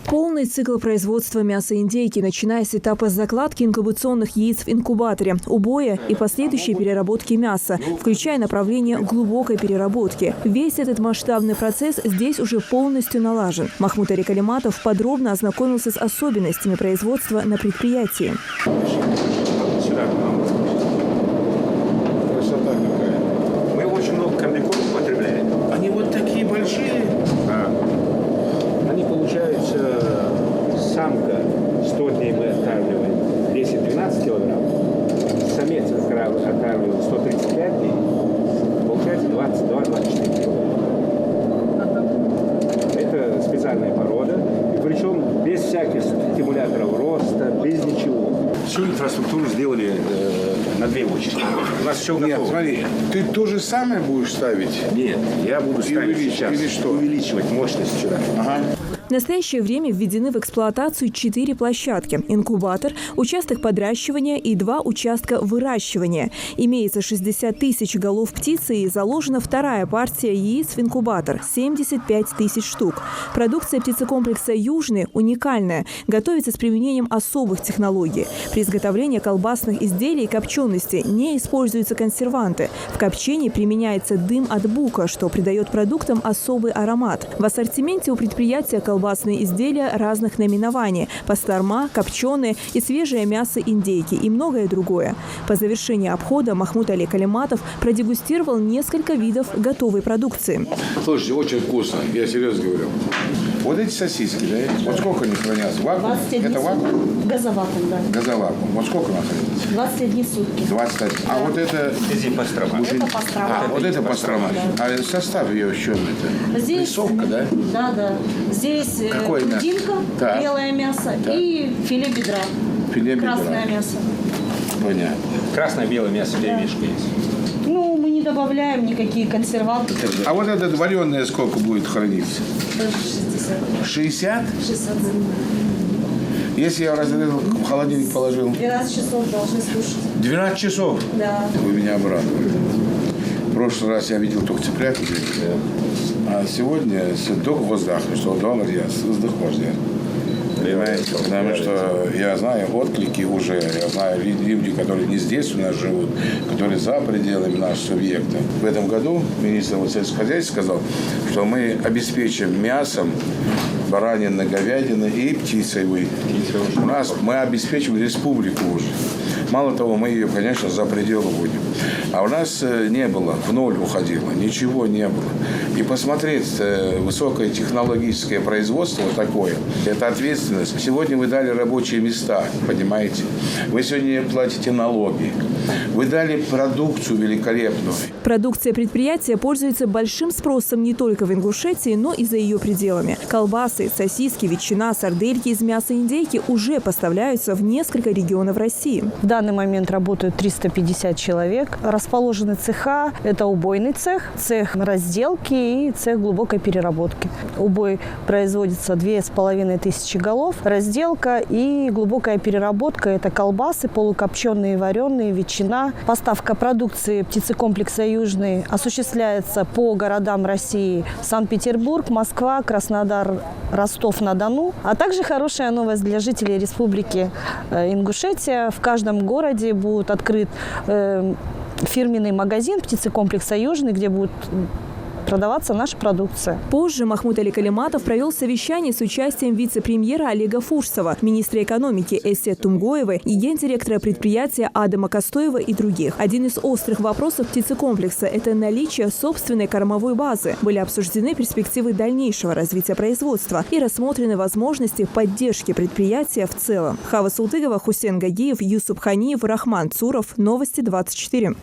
Полный цикл производства мясоиндейки, начиная с этапа закладки инкубационных яиц в инкубаторе, убоя и последующей переработки мяса, включая направление глубокой переработки. Весь этот масштабный процесс здесь уже полностью налажен. Махмуд Али Калиматов подробно ознакомился с особенностями производства на предприятии. Красота какая. Мы очень много комбикорм употребляем. Они вот такие большие. Да. Они, получается, самка 100 дней мы откармливаем 10-12 килограмм. Самец откармливаем 135 дней. Получается 22-24 килограмма. Это специальная порода. И причем без всяких стимуляторов роста, без ничего. Всю инфраструктуру сделали на 2 очереди. У нас все готово. Нет, смотри, ты то же самое будешь ставить? Нет, я буду ставить сейчас. Или что? Увеличивать мощность сюда. Ага. В настоящее время введены в эксплуатацию 4 площадки: инкубатор, участок подращивания и 2 участка выращивания. Имеется 60 тысяч голов птицы и заложена вторая партия яиц в инкубатор – 75 тысяч штук. Продукция птицекомплекса «Южный» уникальная, готовится с применением особых технологий. При изготовлении колбасных изделий и копчености не используются консерванты. В копчении применяется дым от бука, что придает продуктам особый аромат. В ассортименте у предприятия колбасные изделия разных наименований – пасторма, копченые и свежее мясо индейки и многое другое. По завершении обхода Махмуд Али Калиматов продегустировал несколько видов готовой продукции. Слушайте, очень вкусно, я серьезно говорю. Вот эти сосиски, да? Вот сколько они хранятся? Вакуум? Это вакуум? Газовакуум, да. Газовакуум. Вот сколько она хранится? 21 сутки. 21. А вот это... Здесь пастрома. Это пастрома. А, вот это пастрома. Да. А состав ее в чем это? Здесь, Рисовка, да? Да, да. Здесь Какое мясо? грудинка, Так. белое мясо Так. и филе бедра. Филе бедра. Красное мясо. Понятно. Красное-белое мясо перемешка есть. Ну, мы не добавляем никакие консерванты. А вот это вареное сколько будет храниться? 60. 60? 60. Если я разрезал, в холодильник положил. 12 часов должны слушать. 12 часов? Да. Вы меня обрадовали. В прошлый раз я видел только цыплят, а сегодня только воздух, что доллар я воздухождя. Понимаете? Потому что я знаю отклики уже, я знаю люди, которые не здесь у нас живут, которые за пределами нашего субъекта. В этом году министр сельского хозяйства сказал, что мы обеспечим мясом баранины, говядины и птицей. У нас мы обеспечим республику уже. Мало того, мы ее, конечно, за пределы будем. А у нас не было, в ноль уходило, ничего не было. И посмотреть высокое технологическое производство вот такое, это ответственность. Сегодня вы дали рабочие места, понимаете? Вы сегодня платите налоги. Вы дали продукцию великолепную. Продукция предприятия пользуется большим спросом не только в Ингушетии, но и за ее пределами. Колбасы, сосиски, ветчина, сардельки из мяса индейки уже поставляются в несколько регионов России. В данный момент работают 350 человек. Расположены цеха. Это убойный цех, цех разделки и цех глубокой переработки. Убой производится 2500 голов. Разделка и глубокая переработка – это колбасы, полукопченые, вареные, ветчина. Поставка продукции птицекомплекса «Южный» осуществляется по городам России: Санкт-Петербург, Москва, Краснодар, Ростов-на-Дону. А также хорошая новость для жителей республики Ингушетия. В каждом городе будет открыт фирменный магазин птицекомплекса «Южный», где будет продаваться наша продукция. Позже Махмуд Али Калиматов провел совещание с участием вице-премьера Олега Фурсова, министра экономики Эсет Тумгоевой и гендиректора предприятия Адама Костоева и других. Один из острых вопросов птицекомплекса – это наличие собственной кормовой базы. Были обсуждены перспективы дальнейшего развития производства и рассмотрены возможности поддержки предприятия в целом. Хава Султыгова, Хусен Гагиев, Юсуп Ханиев, Рахман Цуров. Новости 24.